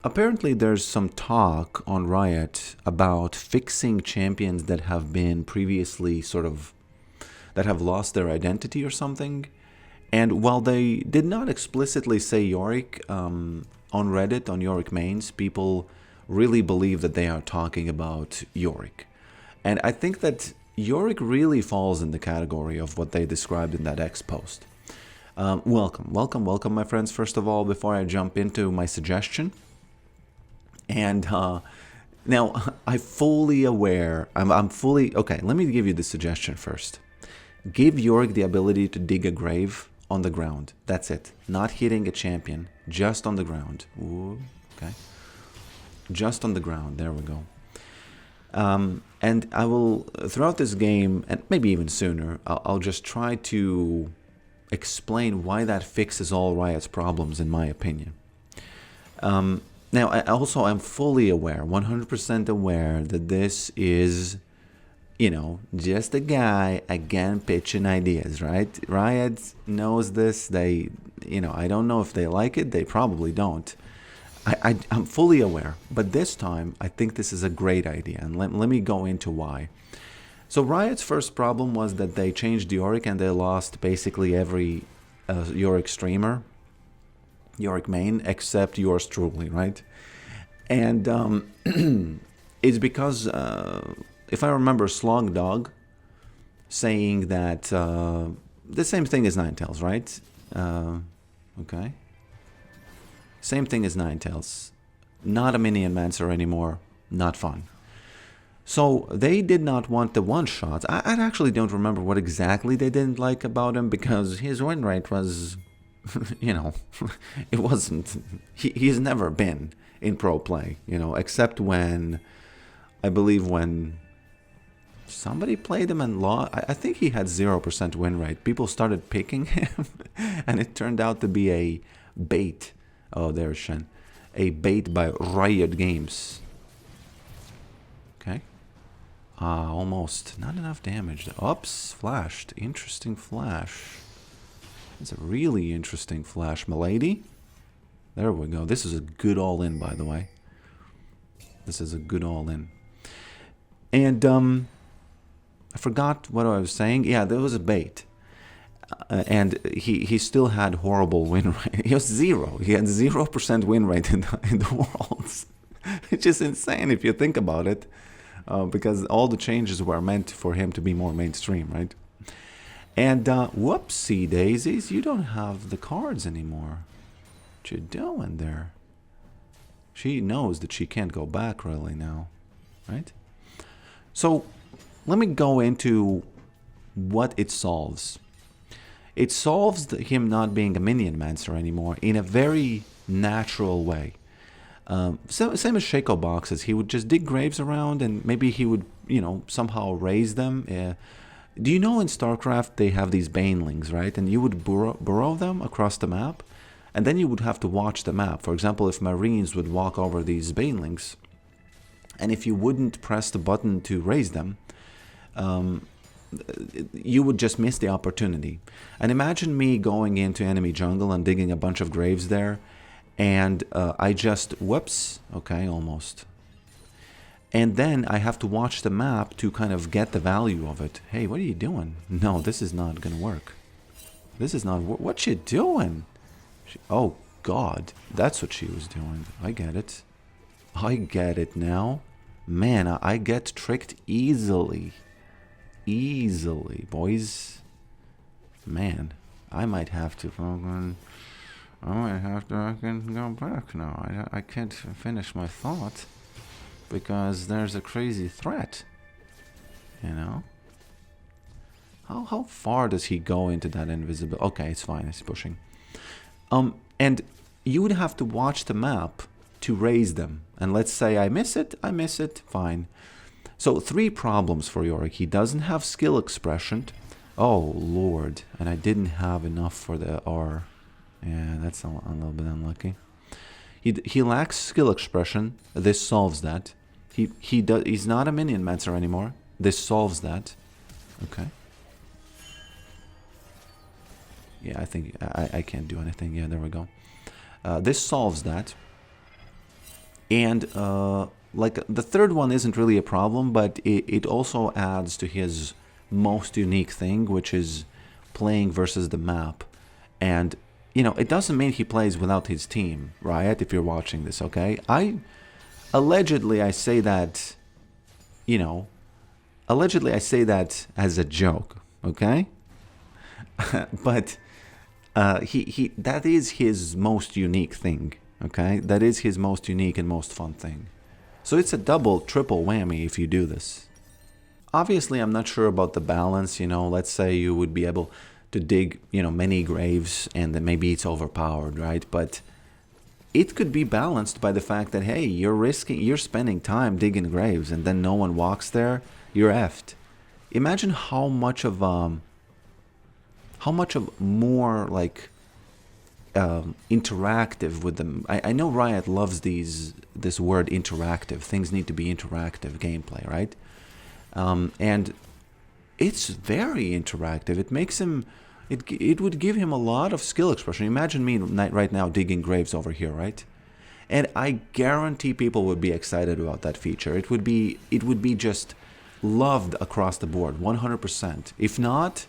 Apparently, there's some talk on Riot about fixing champions that have been previously that have lost their identity or something. And while they did not explicitly say Yorick, on Reddit, on Yorick mains, people really believe that they are talking about Yorick. And I think that Yorick really falls in the category of what they described in that X post. Welcome, my friends. First of all, before I jump into my suggestion, and now I'm fully aware. I'm fully okay. Let me give you the suggestion first. Give Yorick the ability to dig a grave on the ground. That's it. Not hitting a champion, just on the ground. Ooh, okay. Just on the ground. There we go. And I will, throughout this game, and maybe even sooner, I'll just try to explain why that fixes all Riot's problems, in my opinion. Now, I'm fully aware, 100% aware, that this is, just a guy, again, pitching ideas, right? Riot knows this. They, I don't know if they like it. They probably don't. I'm fully aware. But this time, I think this is a great idea. And let me go into why. So Riot's first problem was that they changed Yorick and they lost basically every Yorick streamer, Yorick main, except yours truly, right? And it's because, if I remember, Slog Dog saying that the same thing as Ninetales, right? Okay. Same thing as Ninetales. Not a minion mancer anymore. Not fun. So they did not want the one-shots. I actually don't remember what exactly they didn't like about him, because his win rate was, it wasn't. He's never been in pro play, except when, I believe when somebody played him and lost. I think he had 0% win rate. People started picking him, and it turned out to be a bait. Oh, there's Shen. A bait by Riot Games. Okay. Almost. Not enough damage. Oops, flashed. Interesting flash. It's a really interesting flash, milady. There we go. This is a good all-in, by the way. This is a good all-in. And, I forgot what I was saying. Yeah, there was a bait. And he still had horrible win rate. He was 0. He had 0% win rate in the Worlds. It's just insane if you think about it. Because all the changes were meant for him to be more mainstream, right? And, whoopsie daisies, you don't have the cards anymore. What you doing there? She knows that she can't go back really now, right? So, let me go into what it solves. It solves him not being a minion mancer anymore in a very natural way. Same as Shaco boxes, he would just dig graves around and maybe he would, somehow raise them. Do you know in StarCraft they have these banelings, right? And you would burrow them across the map, and then you would have to watch the map. For example, if Marines would walk over these banelings, and if you wouldn't press the button to raise them, you would just miss the opportunity. And imagine me going into enemy jungle and digging a bunch of graves there, and I just, whoops, okay, almost. And then I have to watch the map to kind of get the value of it. Hey, what are you doing? No, this is not going to work. This is not, what you doing? Oh, God, that's what she was doing. I get it. I get it now. Man, I get tricked easily. Easily, boys. Man, I might have to fucking... I can go back now. I can't finish my thought because there's a crazy threat. How far does he go into that invisible? Okay, it's fine. It's pushing. And you would have to watch the map to raise them. And let's say I miss it, fine. So 3 problems for Yorick. He doesn't have skill expression. Oh, Lord. And I didn't have enough for the R. Yeah, that's a little bit unlucky. He lacks skill expression. This solves that. He's not a minion mancer anymore. This solves that. Okay. Yeah, I think I can't do anything. Yeah, there we go. This solves that. And like the third one isn't really a problem, but it also adds to his most unique thing, which is playing versus the map. And you know, it doesn't mean he plays without his team, Riot, if you're watching this, okay? Allegedly I say that, you know, allegedly I say that as a joke, okay? But he that is his most unique thing, okay? That is his most unique and most fun thing. So it's a double, triple whammy if you do this. Obviously, I'm not sure about the balance, you know, let's say you would be able to dig, you know, many graves and then maybe it's overpowered, right? But it could be balanced by the fact that, hey, you're spending time digging graves and then no one walks there, you're effed. Imagine how much of more like interactive with them. I know Riot loves this word interactive. Things need to be interactive gameplay, right? And it's very interactive. It makes him, it would give him a lot of skill expression. Imagine me right now digging graves over here, right? And I guarantee people would be excited about that feature. It would be just loved across the board, 100%. If not,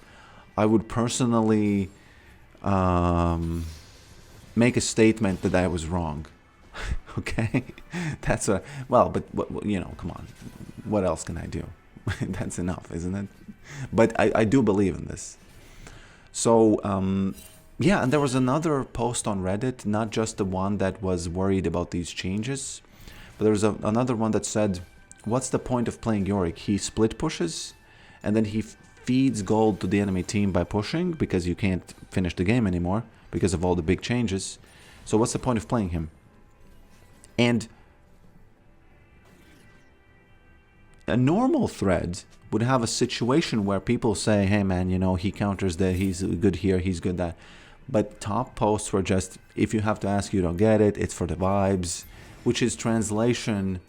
I would personally make a statement that I was wrong. Okay, that's a but you know, come on, what else can I do? That's enough, isn't it? But I do believe in this. So yeah, and there was another post on Reddit, not just the one that was worried about these changes, but there was another one that said, what's the point of playing Yorick? He split pushes and then he feeds gold to the enemy team by pushing because you can't finish the game anymore because of all the big changes. So what's the point of playing him? And a normal thread would have a situation where people say, hey man, you know, he counters that, he's good here, he's good that. But top posts were just, if you have to ask, you don't get it, it's for the vibes, which is translation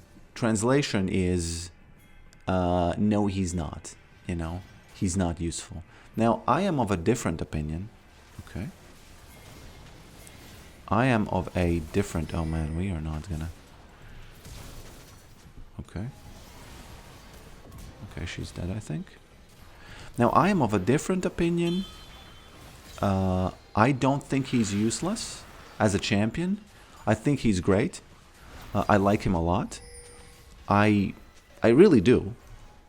is, no, he's not, you know, he's not useful. Now, I am of a different opinion, okay? I am of a different, oh man, we are not gonna, okay. Okay, she's dead, I think. Now, I am of a different opinion. I don't think he's useless as a champion. I think he's great. I like him a lot. I really do.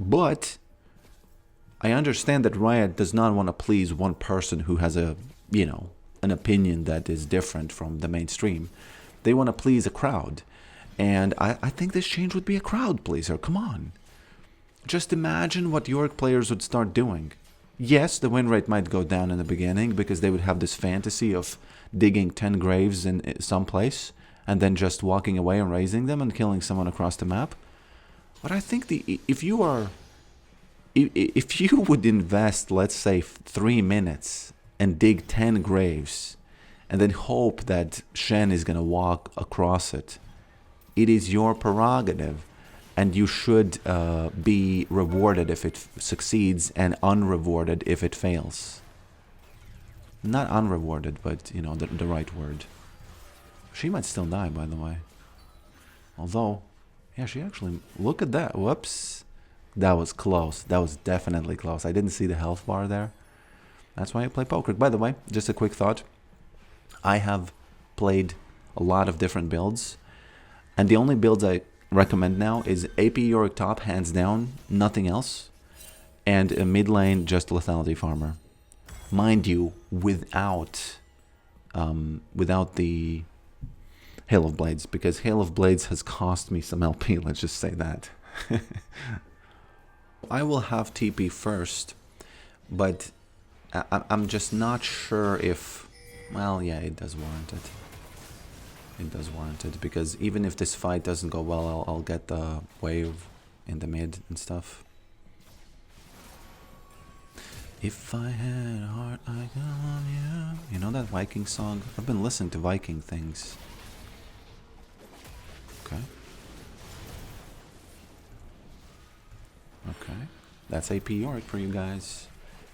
But I understand that Riot does not want to please one person who has a, you know, an opinion that is different from the mainstream. They want to please a crowd. And I think this change would be a crowd pleaser. Come on. Just imagine what Yorick players would start doing. Yes, the win rate might go down in the beginning because they would have this fantasy of digging 10 graves in some place and then just walking away and raising them and killing someone across the map. But I think if you would invest, let's say, 3 minutes and dig 10 graves and then hope that Shen is going to walk across it, it is your prerogative. And you should be rewarded if it succeeds and unrewarded if it fails. Not unrewarded, but, you know, the right word. She might still die, by the way. Although, yeah, she actually... Look at that. Whoops. That was close. That was definitely close. I didn't see the health bar there. That's why I play Pokerick. By the way, just a quick thought. I have played a lot of different builds. And the only builds I recommend now is AP Yorick top, hands down, nothing else, and a mid lane just lethality farmer, mind you, without the Hail of Blades, because Hail of Blades has cost me some LP. Let's just say that. I will have TP first, but I'm just not sure if, well, yeah, it does warrant it. It does warrant it, because even if this fight doesn't go well, I'll get the wave in the mid and stuff. If I had a heart like you. You know that Viking song? I've been listening to Viking things. Okay. Okay. That's AP Yorick for you guys.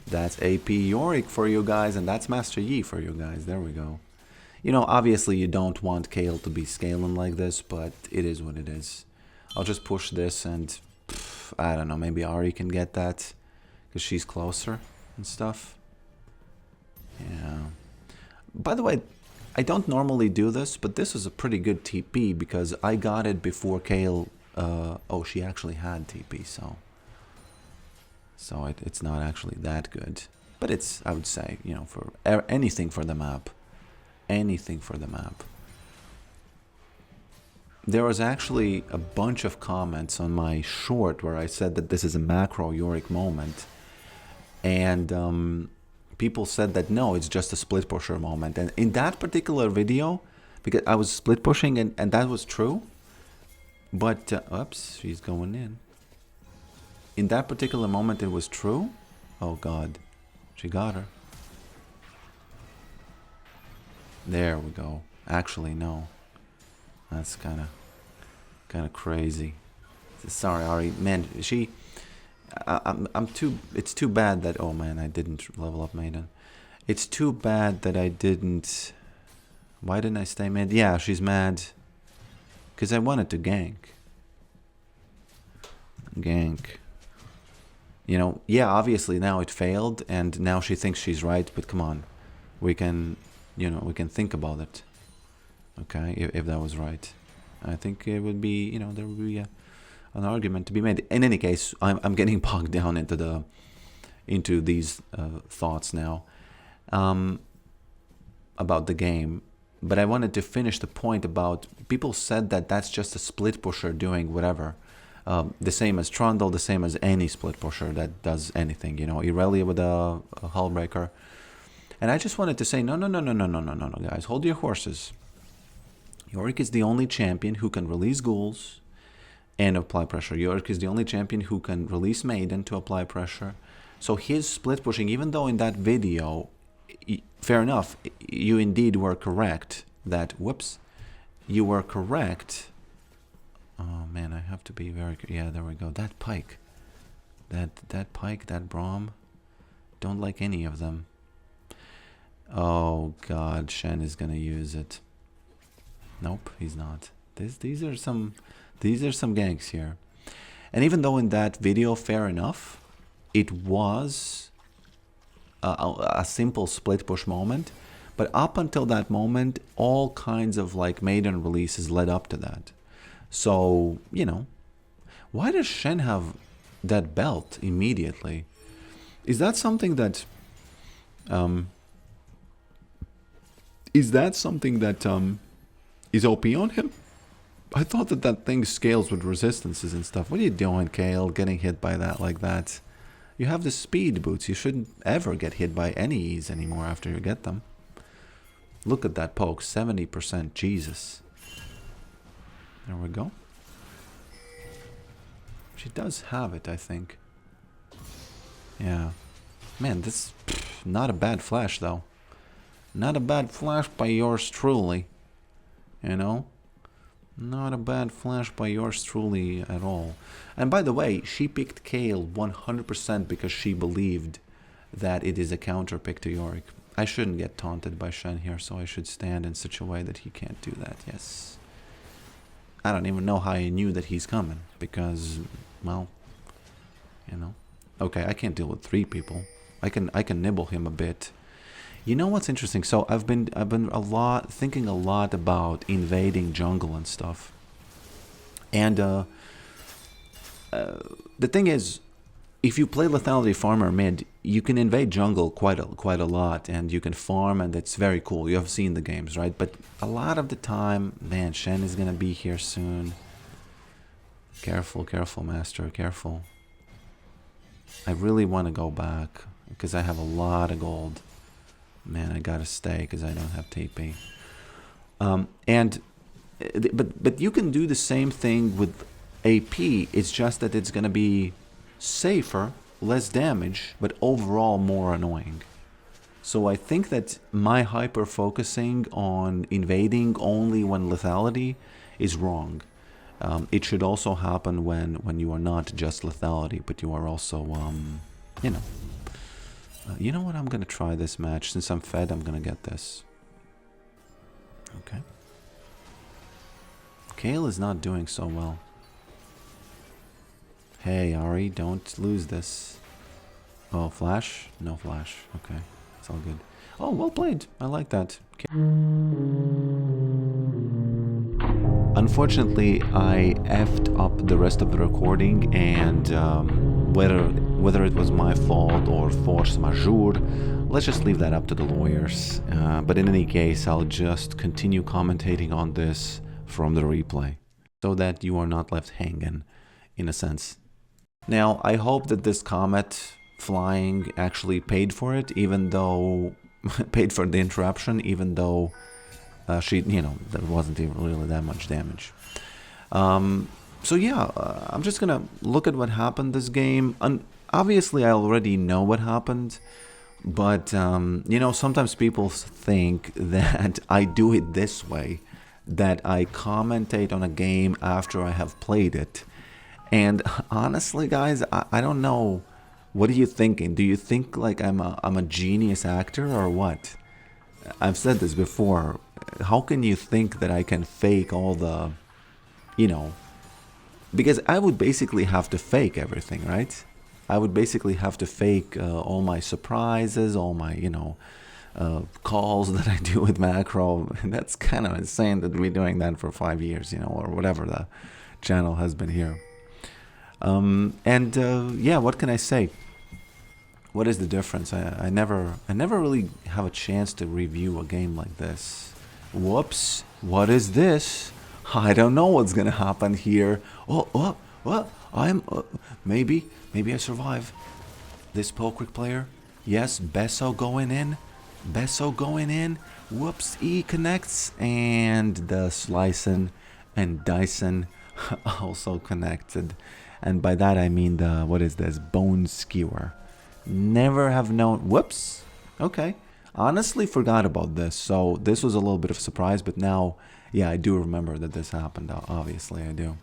That's AP Yorick for you guys, and that's Master Yi for you guys. There we go. You know, obviously you don't want Kayle to be scaling like this, but it is what it is. I'll just push this and, I don't know, maybe Ari can get that, because she's closer and stuff. Yeah. By the way, I don't normally do this, but this is a pretty good TP, because I got it before Kayle, oh, she actually had TP, so it's not actually that good. But it's, I would say, you know, for anything for the map. Anything for the map. There was actually a bunch of comments on my short where I said that this is a macro Yorick moment. And people said that no, it's just a split pusher moment. And in that particular video, because I was split pushing and that was true. But, oops, she's going in. In that particular moment, it was true. Oh, God. She got her. There we go. Actually, no. That's kind of crazy. Sorry, Ari. Man, she... I'm too... It's too bad that... Oh, man, I didn't level up Maiden. It's too bad that I didn't... Why didn't I stay mid? Yeah, she's mad. Because I wanted to gank. Gank. You know, yeah, obviously now it failed, and now she thinks she's right, but come on. We can, you know, we can think about it. Okay, if that was right. I think it would be, you know, there would be an argument to be made. In any case, I'm getting bogged down into these thoughts now about the game. But I wanted to finish the point about, people said that that's just a split pusher doing whatever. The same as Trundle, the same as any split pusher that does anything, you know, Irelia with a Hullbreaker. And I just wanted to say, no, guys, hold your horses. Yorick is the only champion who can release ghouls and apply pressure. Yorick is the only champion who can release Maiden to apply pressure. So his split pushing, even though in that video, fair enough, you indeed were correct that, whoops, you were correct. Oh man, I have to be very... Yeah, there we go. That Pike. That Pike, that Braum. Don't like any of them. Oh god, Shen is gonna use it. Nope, he's not. These are some ganks here. And even though in that video, fair enough, it was a simple split push moment, but up until that moment, all kinds of like Maiden releases led up to that. So, you know, why does Shen have that belt immediately? Is that something that is OP on him? I thought that thing scales with resistances and stuff. What are you doing, Kayle, getting hit by that like that? You have the speed boots. You shouldn't ever get hit by any ease anymore after you get them. Look at that poke, 70%, Jesus. There we go. She does have it, I think. Yeah. Man, this... not a bad flash, though. Not a bad flash by yours truly. You know? Not a bad flash by yours truly at all. And by the way, she picked Kayle 100% because she believed that it is a counter pick to Yorick. I shouldn't get taunted by Shen here, so I should stand in such a way that he can't do that, yes. I don't even know how he knew that he's coming, because, well, you know. Okay, I can't deal with 3 people. I can nibble him a bit. You know what's interesting? So I've been thinking a lot about invading jungle and stuff. And the thing is, if you play lethality farmer mid, you can invade jungle quite a lot, and you can farm, and it's very cool. You have seen the games, right? But a lot of the time, man, Shen is gonna be here soon. Careful, careful, master, careful. I really want to go back because I have a lot of gold. Man, I gotta stay because I don't have TP. But you can do the same thing with AP. It's just that it's gonna be safer, less damage, but overall more annoying. So I think that my hyper focusing on invading only when lethality is wrong. It should also happen when you are not just lethality, but you are also, you know. You know what? I'm gonna try this match. Since I'm fed, I'm gonna get this. Okay. Kayle is not doing so well. Hey, Ari, don't lose this. Oh, flash? No flash. Okay, it's all good. Oh, well played. I like that. Unfortunately, I effed up the rest of the recording, and whether it was my fault or force majeure, let's just leave that up to the lawyers. But in any case, I'll just continue commentating on this from the replay, so that you are not left hanging, in a sense. Now, I hope that this comet flying actually paid for it, even though paid for the interruption, even though there wasn't even really that much damage. So yeah, I'm just gonna look at what happened this game. Obviously, I already know what happened, but sometimes people think that I do it this way, that I commentate on a game after I have played it. And honestly, guys, I don't know. What are you thinking? Do you think like I'm a genius actor or what? I've said this before. How can you think that I can fake all the, because I would basically have to fake everything, right? I would basically have to fake all my surprises, all my, calls that I do with macro. And that's kind of insane that we're doing that for 5 years, or whatever the channel has been here. Yeah, what can I say? What is the difference? I never really have a chance to review a game like this. Whoops! What is this? I don't know what's gonna happen here. Oh! I'm maybe I survive. This Pokerick player. Yes, Besso going in. Whoops! E connects, and the slicing and dicing also connected. And by that I mean the, what is this? Bone skewer. Never have known. Whoops. Okay. Honestly forgot about this. So this was a little bit of a surprise, but now, yeah, I do remember that this happened. Obviously, I do.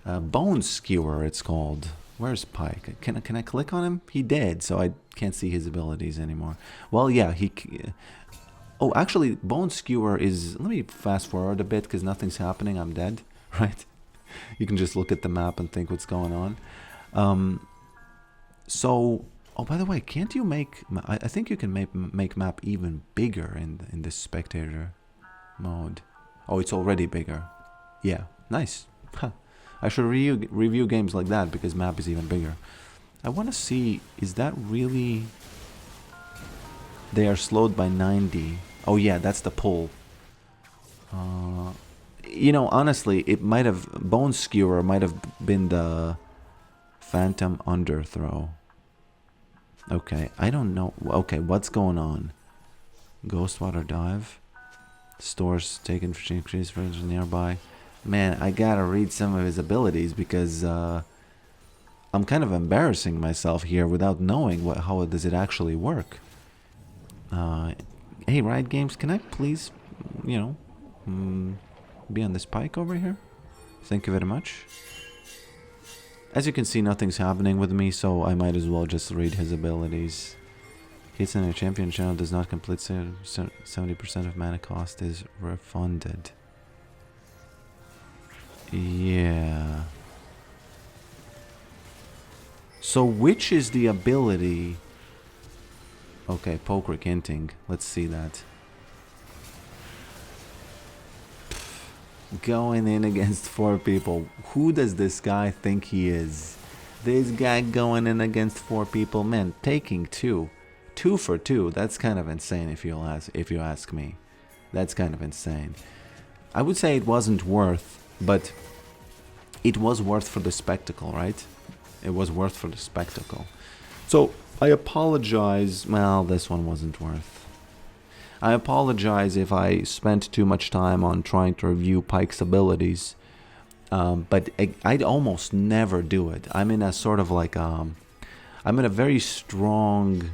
Bone skewer, it's called. Where's Pike? Can I click on him? He did, so I can't see his abilities anymore. Well, yeah, oh, actually, Bone skewer is... Let me fast forward a bit because nothing's happening. I'm dead, right? You can just look at the map and think what's going on. So, oh, by the way, can't you make... I think you can make map even bigger in this spectator mode. Oh, it's already bigger. Yeah, nice. Huh. I should review games like that because map is even bigger. I want to see, is that really... They are slowed by 90. Oh yeah, that's the pull. Honestly, it might have... Bone Skewer might have been the Phantom Underthrow. Okay, I don't know. Okay, what's going on? Ghostwater Dive. Stores taken for increase for nearby. Man, I gotta read some of his abilities because I'm kind of embarrassing myself here without knowing how does it actually work. Hey, Riot Games, can I please, be on this Pike over here? Thank you very much. As you can see, nothing's happening with me, so I might as well just read his abilities. Hits in a champion channel does not complete 70% of mana cost is refunded. Yeah. So which is the ability? Okay, Pokerick hinting. Let's see that. Going in against 4 people. Who does this guy think he is? This guy going in against 4 people. Man, taking 2. 2 for 2. That's kind of insane if you ask me. That's kind of insane. I would say it wasn't worth, but it was worth for the spectacle, right? It was worth for the spectacle. So I apologize. Well, this one wasn't worth. I apologize if I spent too much time on trying to review Pike's abilities, but I'd almost never do it. I'm in a sort of like I'm in a very strong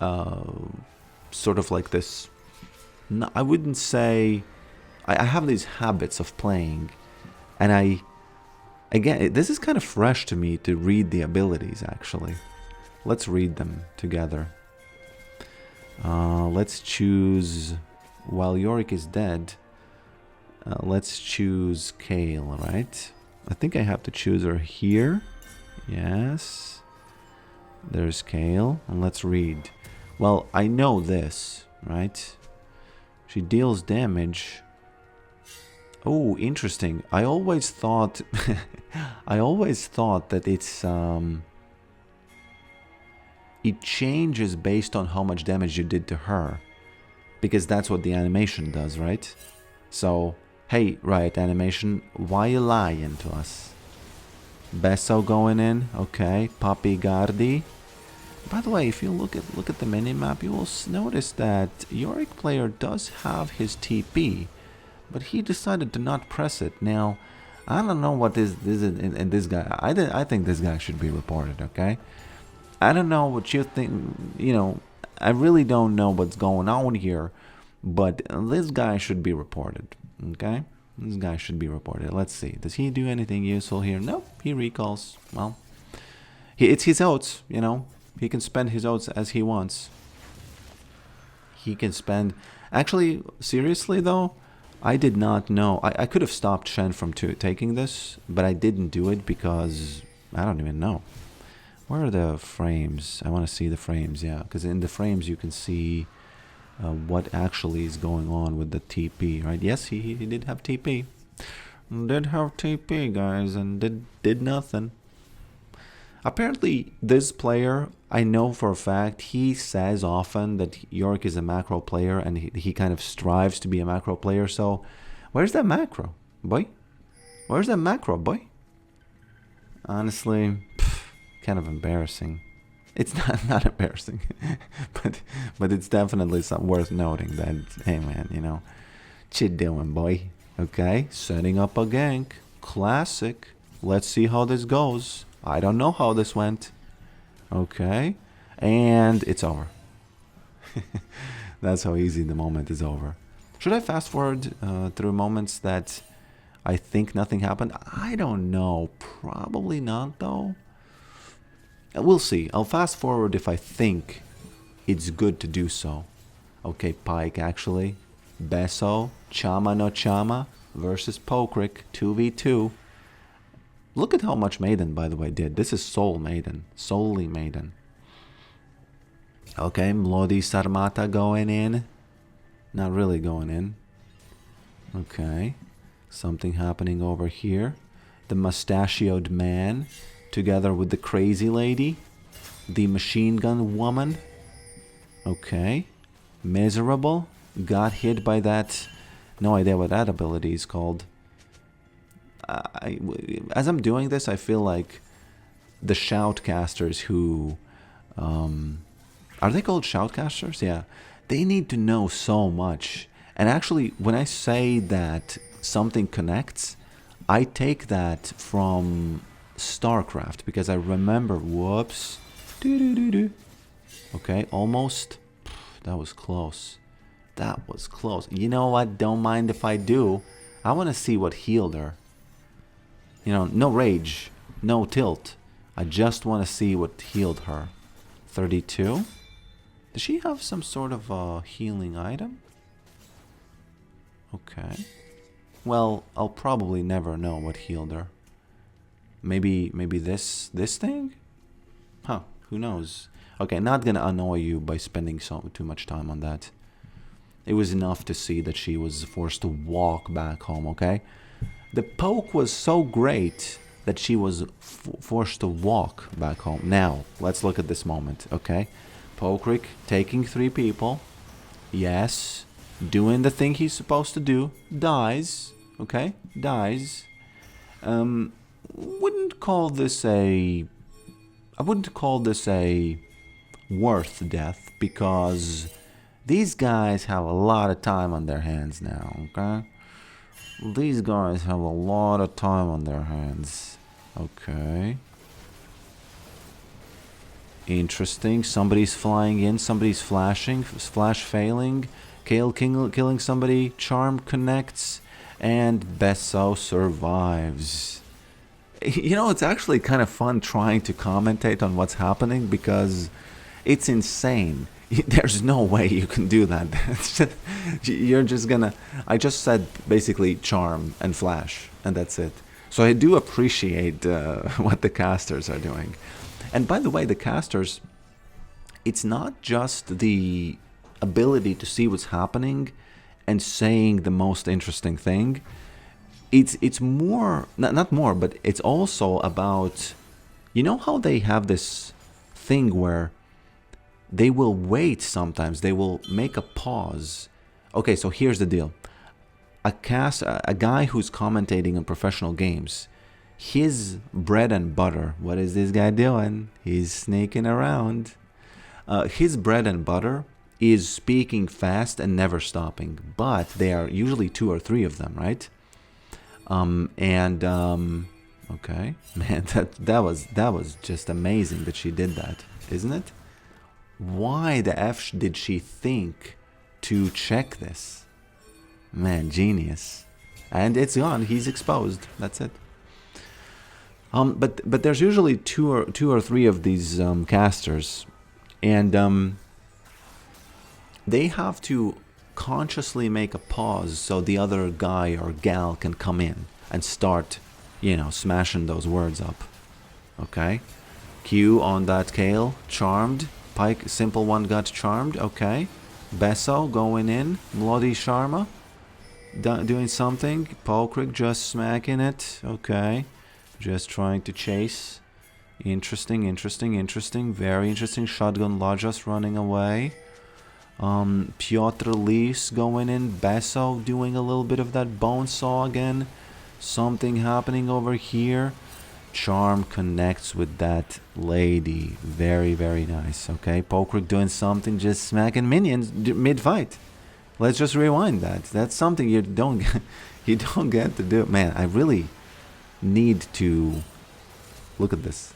sort of like this. No, I wouldn't say. I have these habits of playing, and again, this is kind of fresh to me to read the abilities. Actually, let's read them together. Let's choose while Yorick is dead, let's choose Kayle, right? I think I have to choose her here. Yes. There's Kayle. And let's read. Well, I know this, right? She deals damage. Oh, interesting. I always thought that it's it changes based on how much damage you did to her. Because that's what the animation does, right? So, hey, Riot Animation, why you lying to us? Besso going in, okay. Papi Gardi. By the way, if you look at the minimap, you will notice that Yorick player does have his TP, but he decided to not press it. Now, I don't know what this in this guy. I think this guy should be reported, okay? I don't know what you think, you know, I really don't know what's going on here, but this guy should be reported, okay? This guy should be reported. Let's see. Does he do anything useful here? Nope, he recalls. Well, it's his oats, you know. He can spend his oats as he wants. He can spend... Actually, seriously though, I did not know. I could have stopped Shen from taking this, but I didn't do it because I don't even know. Where are the frames? I want to see the frames, yeah. Because in the frames you can see what actually is going on with the TP, right? Yes, he did have TP. Did have TP, guys, and did nothing. Apparently, this player, I know for a fact, he says often that Yorick is a macro player and he kind of strives to be a macro player. So, where's that macro, boy? Where's that macro, boy? Honestly, kind of embarrassing. It's not embarrassing, but it's definitely something worth noting that, hey man, you know, what you doing, boy? Okay, setting up a gank. Classic. Let's see how this goes. I don't know how this went. Okay. And it's over. That's how easy the moment is over. Should I fast forward through moments that I think nothing happened? I don't know. Probably not, though. We'll see. I'll fast forward if I think it's good to do so. Okay, Pike, actually. Besso, Chama no Chama versus Pokerick, 2v2. Look at how much Maiden, by the way, did. This is Soul Maiden. Solely Maiden. Okay, Mlodi Sarmata going in. Not really going in. Okay. Something happening over here. The mustachioed man, together with the crazy lady. The machine gun woman. Okay. Miserable. Got hit by that. No idea what that ability is called. As I'm doing this, I feel like the shoutcasters who... are they called shoutcasters? Yeah. They need to know so much. And actually, when I say that something connects, I take that from StarCraft. Because I remember... Whoops. Okay, almost. That was close. That was close. You know what? Don't mind if I do. I want to see what healed her. You know, no rage, no tilt. I just want to see what healed her. 32? Does she have some sort of a healing item? Okay. Well, I'll probably never know what healed her. Maybe this thing? Huh, who knows? Okay, not gonna annoy you by spending too much time on that. It was enough to see that she was forced to walk back home, okay? The poke was so great that she was forced to walk back home. Now, let's look at this moment, okay? Pokerick taking 3 people. Yes. Doing the thing he's supposed to do. Dies. Okay? Dies. Wouldn't call this a... I wouldn't call this a worth death because these guys have a lot of time on their hands now, okay? These guys have a lot of time on their hands. Okay. Interesting. Somebody's flying in. Somebody's flashing. Flash failing. Kayle killing somebody. Charm connects. And Besso survives. You know, it's actually kind of fun trying to commentate on what's happening because it's insane. There's no way you can do that. You're just gonna... I just said basically charm and flash, and that's it. So I do appreciate what the casters are doing. And by the way, the casters, it's not just the ability to see what's happening and saying the most interesting thing. It's more, not more, but it's also about, you know how they have this thing where they will wait sometimes, they will make a pause. Okay, so here's the deal. A guy who's commentating on professional games, his bread and butter, what is this guy doing? He's sneaking around. His bread and butter is speaking fast and never stopping, but there are usually 2 or 3 of them, right? Okay, man, that was just amazing that she did that, isn't it? Why the F did she think to check this? Man, genius. And it's gone. He's exposed. That's it. But there's usually two or three of these casters, and they have to consciously make a pause so the other guy or gal can come in and start, you know, smashing those words up. Okay, Q on that Kayle, charmed. Pike, simple one got charmed. Okay, Besso going in. Mlody Sharma doing something. Pokerick just smacking it. Okay, just trying to chase. Interesting. Very interesting. Shotgun Lajas running away. Piotr Lis going in. Besso doing a little bit of that bone saw again. Something happening over here. Charm connects with that lady. Very nice. Okay, Pokerick doing something, just smacking minions mid-fight. Let's just rewind that. That's something you don't get to do. Man, I really need to look at this.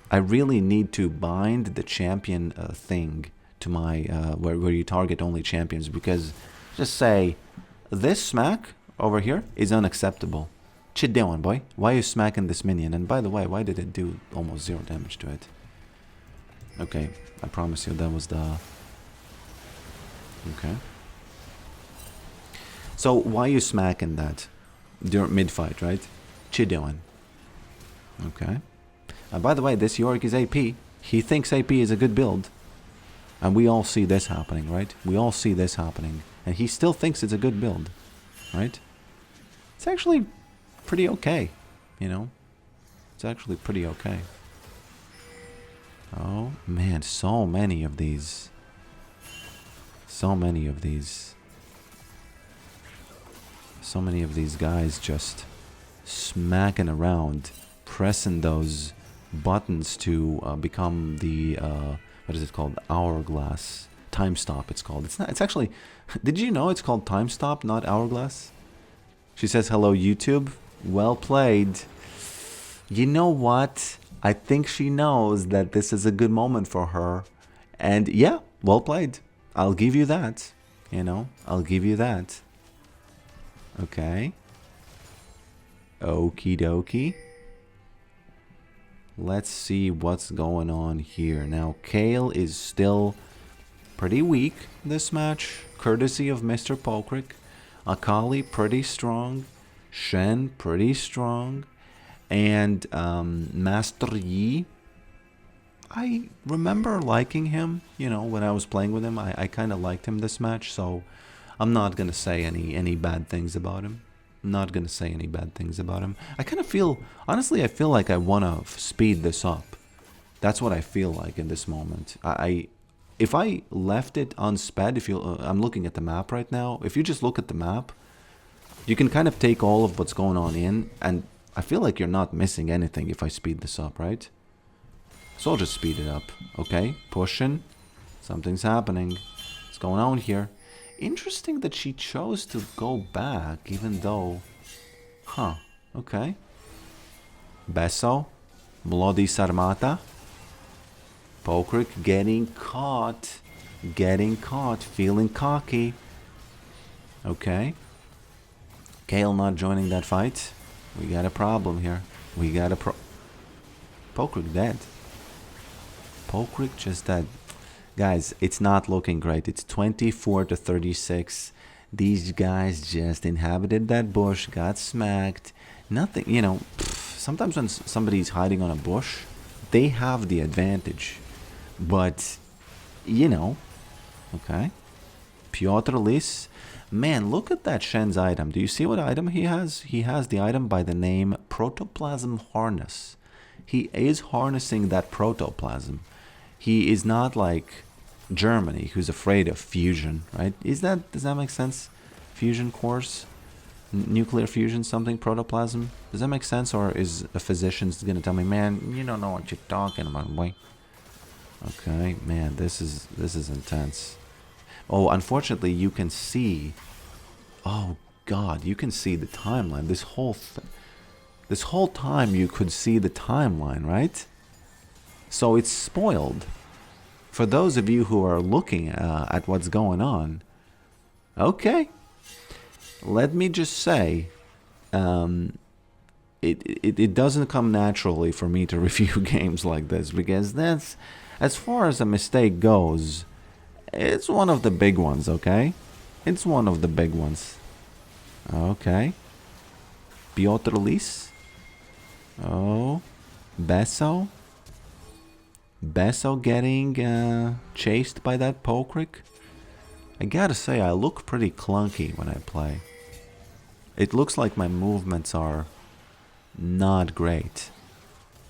I really need to bind the champion thing to my where you target only champions, because just say this smack over here is unacceptable. What you doing, boy? Why are you smacking this minion? And by the way, why did it do almost 0 damage to it? Okay, I promise you that was the... Okay. So why are you smacking that during mid-fight, right? What you doing? Okay. And by the way, this Yorick is AP. He thinks AP is a good build. And we all see this happening, right? We all see this happening. And he still thinks it's a good build, right? It's actually pretty okay, you know? It's actually pretty okay. Oh, man, so many of these. So many of these. So many of these guys just smacking around, pressing those buttons to become the, what is it called? Hourglass. Time stop, it's called. It's not, it's actually, did you know it's called time stop, not hourglass? She says, hello, YouTube. Well played. You know what? I think she knows that this is a good moment for her. And yeah, well played. I'll give you that. You know, I'll give you that. Okay. Okie dokie. Let's see what's going on here. Now, Kayle is still pretty weak this match, courtesy of Mr. Pokerick. Akali pretty strong. Shen pretty strong. And Master Yi, I remember liking him, you know, when I was playing with him. I kind of liked him this match, so I'm not going to say any bad things about him. Not going to say any bad things about him. I kind of feel, honestly, I feel like I want to speed this up. That's what I feel like in this moment. If I left it unsped, if you, I'm looking at the map right now. If you just look at the map, you can kind of take all of what's going on in, and I feel like you're not missing anything if I speed this up, right? So I'll just speed it up, okay? Pushing. Something's happening. What's going on here? Interesting that she chose to go back, even though... Huh, okay. Besso. Mlody Sarmata. Pokerick getting caught. Getting caught. Feeling cocky. Okay. Kayle not joining that fight. We got a problem here. We got a Pokerick dead. Pokerick just dead. Guys, it's not looking great. It's 24 to 36. These guys just inhabited that bush, got smacked. Nothing, you know, sometimes when somebody's hiding on a bush, they have the advantage. But, you know, okay. Piotr Lis. Man, look at that Shen's item. Do you see what item he has? He has the item by the name Protoplasm Harness. He is harnessing that protoplasm. He is not like Germany, who's afraid of fusion, right? Does that make sense? Fusion cores? Nuclear fusion, something, protoplasm? Does that make sense? Or is a physician's gonna tell me, man, you don't know what you're talking about, boy? Okay, man, this is intense. Oh, unfortunately, you can see. Oh God, you can see the timeline. This whole time you could see the timeline, right? So it's spoiled. For those of you who are looking at what's going on, okay. Let me just say, it doesn't come naturally for me to review games like this, because that's, as far as a mistake goes, it's one of the big ones, okay? It's one of the big ones. Okay. Piotr Lis. Oh. Besso. Besso getting chased by that Pokerick. I gotta say, I look pretty clunky when I play. It looks like my movements are not great.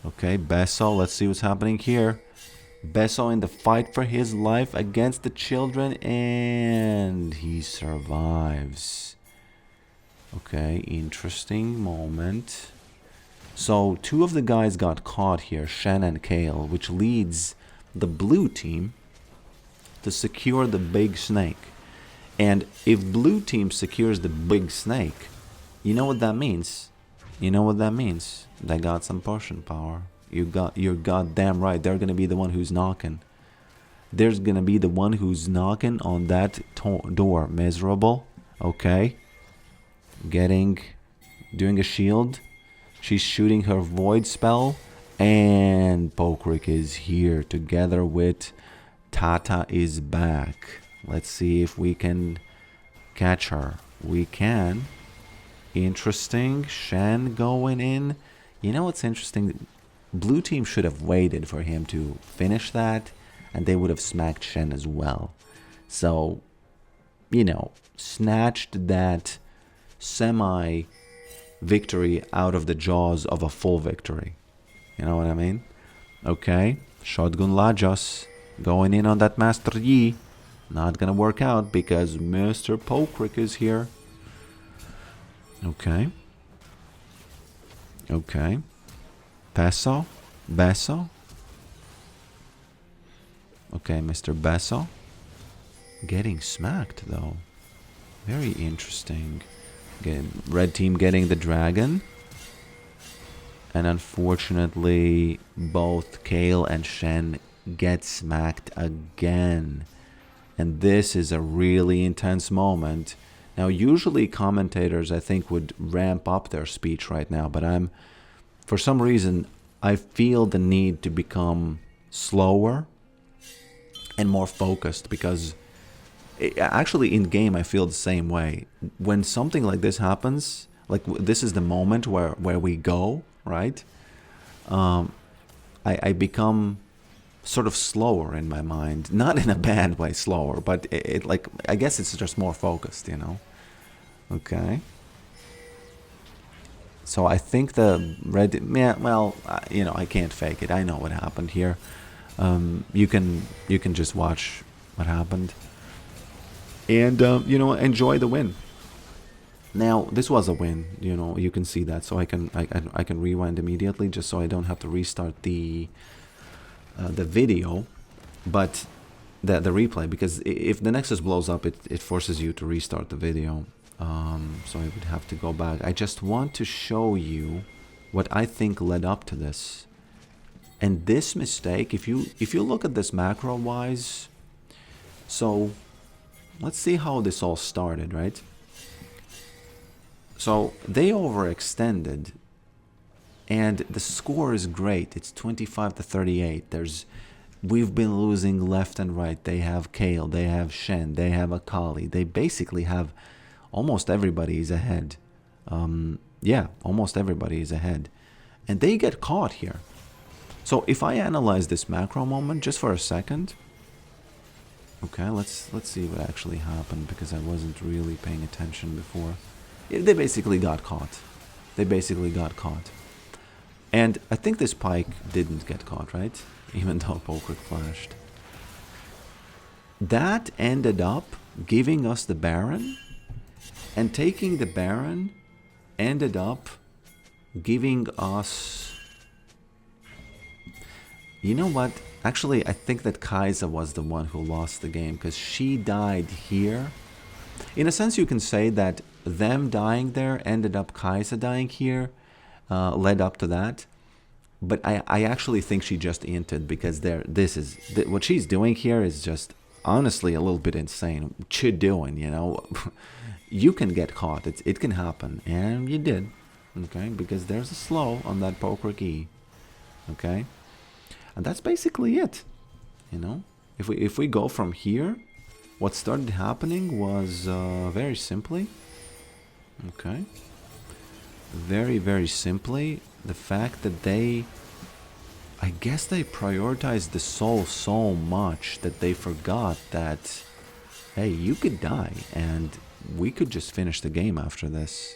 Okay, Besso, let's see what's happening here. Besso in the fight for his life against the children, and he survives. Okay, interesting moment. So, two of the guys got caught here, Shen and Kayle, which leads the blue team to secure the big snake. And if blue team secures the big snake, you know what that means? You know what that means? They got some potion power. You're goddamn right. They're gonna be the one who's knocking. There's gonna be the one who's knocking on that door. Miserable. Okay. Doing a shield. She's shooting her void spell. And Pokerick is here together with Tata is back. Let's see if we can catch her. We can. Interesting. Shen going in. You know what's interesting? Blue team should have waited for him to finish that, and they would have smacked Shen as well. So, you know, snatched that semi-victory out of the jaws of a full victory. You know what I mean? Okay, Shotgun Lajos going in on that Master Yi. Not gonna work out because Mr. Pokerick is here. Okay. Okay. Besso. Okay, Mr. Besso. Getting smacked, though. Very interesting. Red team getting the dragon. And unfortunately, both Kayle and Shen get smacked again. And this is a really intense moment. Now, usually commentators, I think, would ramp up their speech right now, but for some reason, I feel the need to become slower and more focused, because actually in game I feel the same way. When something like this happens, like this is the moment where we go, right? I become sort of slower in my mind, not in a bad way slower, but it like, I guess it's just more focused, you know. Okay. So I think the red, yeah, well, you know, I can't fake it. I know what happened here. You can just watch what happened, and you know, enjoy the win. Now this was a win, you know, you can see that. So I can rewind immediately, just so I don't have to restart the video, but the replay, because if the Nexus blows up, it forces you to restart the video. So I would have to go back. I just want to show you what I think led up to this. And this mistake, if you look at this macro wise, so let's see how this all started, right? So they overextended, and the score is great. It's 25 to 38. There's we've been losing left and right. They have Kayle, they have Shen, they have Akali. They basically have almost everybody is ahead. Yeah, almost everybody is ahead. And they get caught here. So if I analyze this macro moment just for a second, okay, let's see what actually happened, because I wasn't really paying attention before. Yeah, they basically got caught. They basically got caught. And I think this Pyke didn't get caught, right? Even though Pokerick flashed. That ended up giving us the Baron, and taking the Baron ended up giving us... You know what? Actually, I think that Kai'Sa was the one who lost the game, because she died here. In a sense, you can say that them dying there ended up Kai'Sa dying here, led up to that. But I actually think she just inted, because what she's doing here is just honestly a little bit insane. What you doing, you know? You can get caught. It can happen, and you did, okay? Because there's a slow on that Pokerick E, okay? And that's basically it, you know? If we go from here, what started happening was very simply, okay? Very, very simply, the fact that I guess they prioritized the soul so much that they forgot that, hey, you could die and we could just finish the game after this.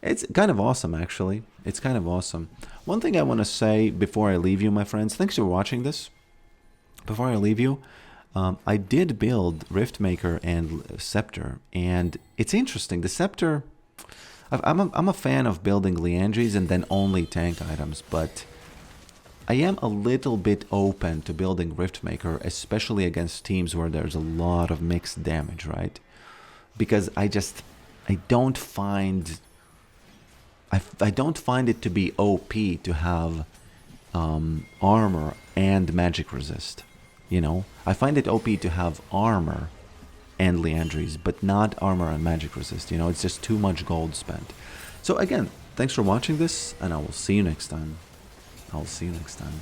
It's kind of awesome, actually. It's kind of awesome. One thing I want to say before I leave you, my friends, thanks for watching this. Before I leave you, I did build Riftmaker and Scepter, and it's interesting. The Scepter, I'm a fan of building Liandry's and then only tank items, but I am a little bit open to building Riftmaker, especially against teams where there's a lot of mixed damage, right? Because I don't find it to be OP to have armor and magic resist. You know, I find it OP to have armor and Liandry's, but not armor and magic resist. You know, it's just too much gold spent. So again, thanks for watching this, and I will see you next time. I'll see you next time.